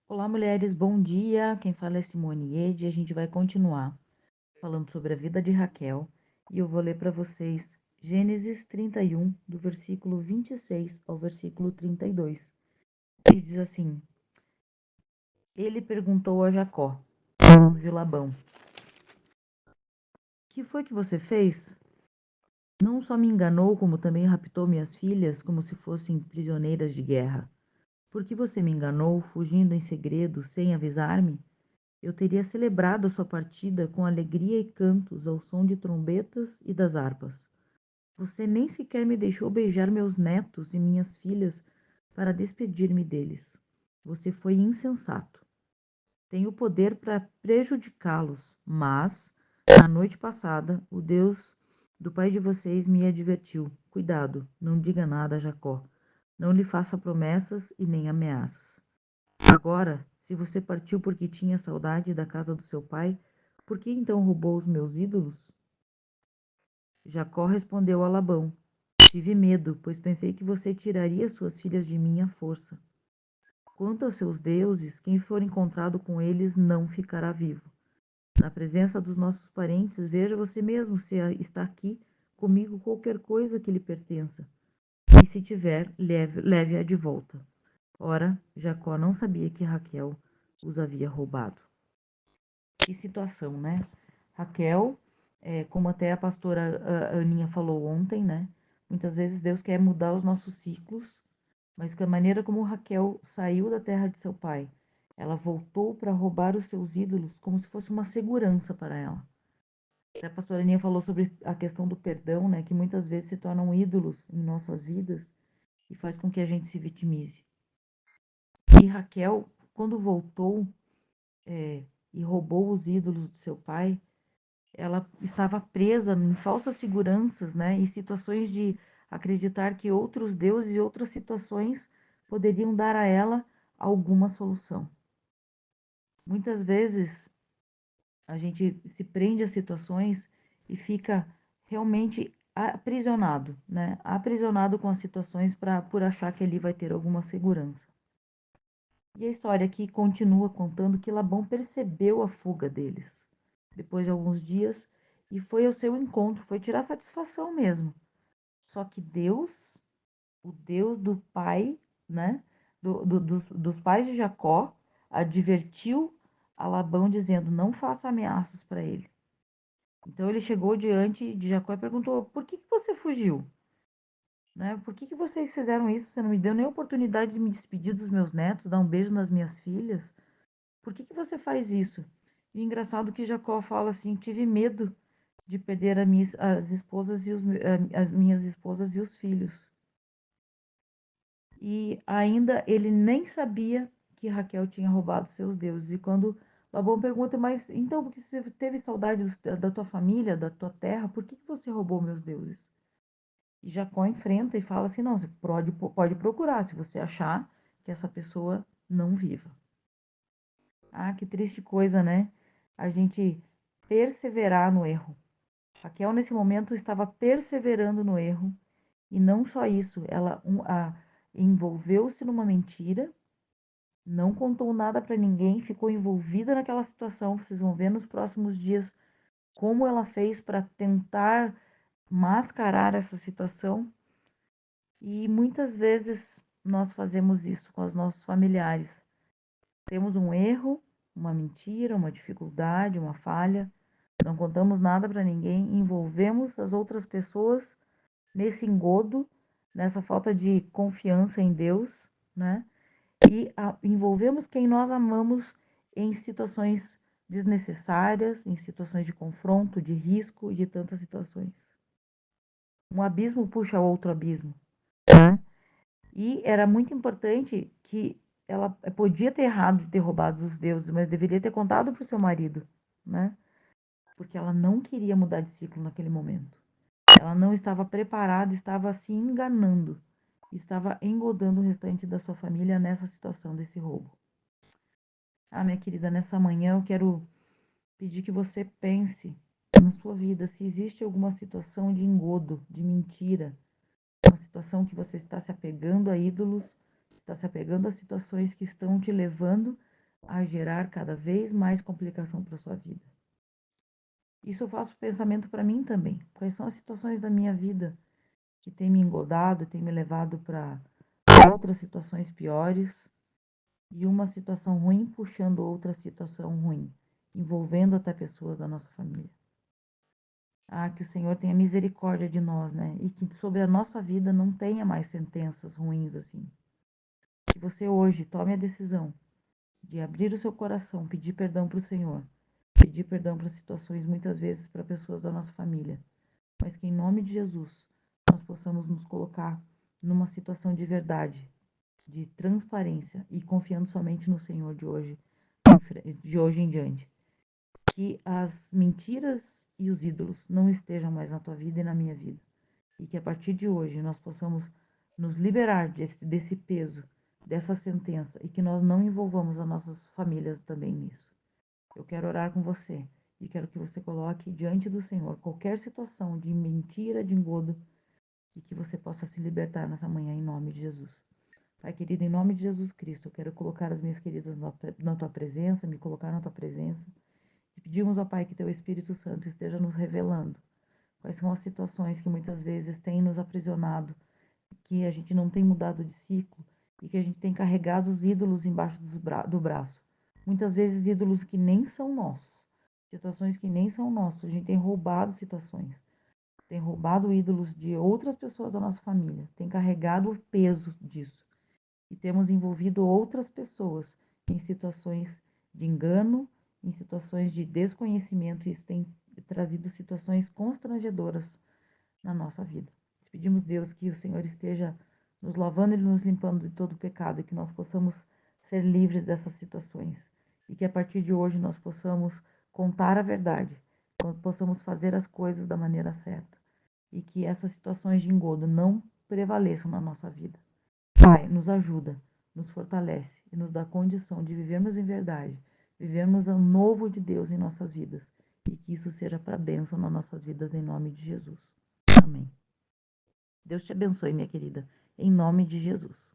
Olá, mulheres, bom dia. Quem fala é Simone Ede. A gente vai continuar falando sobre a vida de Raquel e eu vou ler para vocês Gênesis 31, do versículo 26 ao versículo 32. E diz assim: Ele perguntou a Jacó, falando de Labão: Que foi que você fez? Não só me enganou, como também raptou minhas filhas como se fossem prisioneiras de guerra. Por que você me enganou, fugindo em segredo, sem avisar-me? Eu teria celebrado a sua partida com alegria e cantos ao som de trombetas e das harpas. Você nem sequer me deixou beijar meus netos e minhas filhas para despedir-me deles. Você foi insensato. Tenho poder para prejudicá-los, mas, na noite passada, o Deus do pai de vocês me advertiu: cuidado, não diga nada a Jacó. Não lhe faça promessas e nem ameaças. Agora, se você partiu porque tinha saudade da casa do seu pai, por que então roubou os meus ídolos? Jacó respondeu a Labão: Tive medo, pois pensei que você tiraria suas filhas de mim à força. Quanto aos seus deuses, quem for encontrado com eles não ficará vivo. Na presença dos nossos parentes, veja você mesmo se está aqui comigo qualquer coisa que lhe pertença. E se tiver, leve-a de volta. Ora, Jacó não sabia que Raquel os havia roubado. Que situação, né? Raquel, como até a pastora Aninha falou ontem, né? Muitas vezes Deus quer mudar os nossos ciclos, mas que a maneira como Raquel saiu da terra de seu pai, ela voltou para roubar os seus ídolos como se fosse uma segurança para ela. Até a pastora Aninha falou sobre a questão do perdão, né? Que muitas vezes se tornam ídolos em nossas vidas e faz com que a gente se vitimize. E Raquel, quando voltou e roubou os ídolos de seu pai, ela estava presa em falsas seguranças, né, e situações de acreditar que outros deuses e outras situações poderiam dar a ela alguma solução. Muitas vezes a gente se prende a situações e fica realmente aprisionado, né, aprisionado com as situações por achar que ali vai ter alguma segurança. E a história aqui continua contando que Labão percebeu a fuga deles depois de alguns dias e foi ao seu encontro, foi tirar satisfação mesmo. Só que Deus, o Deus do pai, né, dos pais de Jacó, advertiu a Labão dizendo: não faça ameaças para ele. Então ele chegou diante de Jacó e perguntou: por que você fugiu? Né? Por que vocês fizeram isso? Você não me deu nem a oportunidade de me despedir dos meus netos, dar um beijo nas minhas filhas? Por que você faz isso? E engraçado que Jacó fala assim: tive medo de perder as esposas e as minhas esposas e os filhos. E ainda ele nem sabia que Raquel tinha roubado seus deuses. E quando Labão pergunta: mas então, porque você teve saudade da tua família, da tua terra, por que você roubou meus deuses? E Jacó enfrenta e fala assim: não, você pode procurar, se você achar que essa pessoa não viva. Ah, que triste coisa, né? A gente perseverar no erro. Raquel, nesse momento, estava perseverando no erro. E não só isso, ela envolveu-se numa mentira, não contou nada para ninguém, ficou envolvida naquela situação. Vocês vão ver nos próximos dias como ela fez para tentar mascarar essa situação. E muitas vezes nós fazemos isso com os nossos familiares. Temos um erro, uma mentira, uma dificuldade, uma falha, não contamos nada para ninguém, envolvemos as outras pessoas nesse engodo, nessa falta de confiança em Deus, né? E envolvemos quem nós amamos em situações desnecessárias, em situações de confronto, de risco e de tantas situações. Um abismo puxa outro abismo, né? E era muito importante que ela podia ter errado de ter roubado os deuses, mas deveria ter contado para o seu marido, né? Porque ela não queria mudar de ciclo naquele momento. Ela não estava preparada, estava se enganando, estava engodando o restante da sua família nessa situação desse roubo. Ah, minha querida, nessa manhã eu quero pedir que você pense na sua vida se existe alguma situação de engodo, de mentira, uma situação que você está se apegando a ídolos, está se apegando a situações que estão te levando a gerar cada vez mais complicação para sua vida. Isso eu faço pensamento para mim também. Quais são as situações da minha vida que têm me engodado, têm me levado para outras situações piores e uma situação ruim puxando outra situação ruim, envolvendo até pessoas da nossa família. Ah, que o Senhor tenha misericórdia de nós, né? E que sobre a nossa vida não tenha mais sentenças ruins assim. Que você hoje tome a decisão de abrir o seu coração, pedir perdão para o Senhor, pedir perdão para situações, muitas vezes para pessoas da nossa família, mas que em nome de Jesus nós possamos nos colocar numa situação de verdade, de transparência e confiando somente no Senhor de hoje em diante. Que as mentiras e os ídolos não estejam mais na tua vida e na minha vida. E que a partir de hoje nós possamos nos liberar desse peso, dessa sentença e que nós não envolvamos as nossas famílias também nisso. Eu quero orar com você e quero que você coloque diante do Senhor qualquer situação de mentira, de engodo e que você possa se libertar nessa manhã em nome de Jesus. Pai querido, em nome de Jesus Cristo, eu quero colocar as minhas queridas na tua presença, me colocar na tua presença e pedimos ao Pai que teu Espírito Santo esteja nos revelando quais são as situações que muitas vezes têm nos aprisionado, que a gente não tem mudado de ciclo e que a gente tem carregado os ídolos embaixo do braço. Muitas vezes ídolos que nem são nossos, situações que nem são nossas. A gente tem roubado situações, tem roubado ídolos de outras pessoas da nossa família, tem carregado o peso disso e temos envolvido outras pessoas em situações de engano, em situações de desconhecimento, e isso tem trazido situações constrangedoras na nossa vida. Pedimos, Deus, que o Senhor esteja nos lavando e nos limpando de todo pecado e que nós possamos ser livres dessas situações e que a partir de hoje nós possamos contar a verdade, nós possamos fazer as coisas da maneira certa e que essas situações de engodo não prevaleçam na nossa vida. Pai, nos ajuda, nos fortalece e nos dá condição de vivermos em verdade, vivermos o novo de Deus em nossas vidas e que isso seja para bênção nas nossas vidas em nome de Jesus. Amém. Deus te abençoe, minha querida, em nome de Jesus.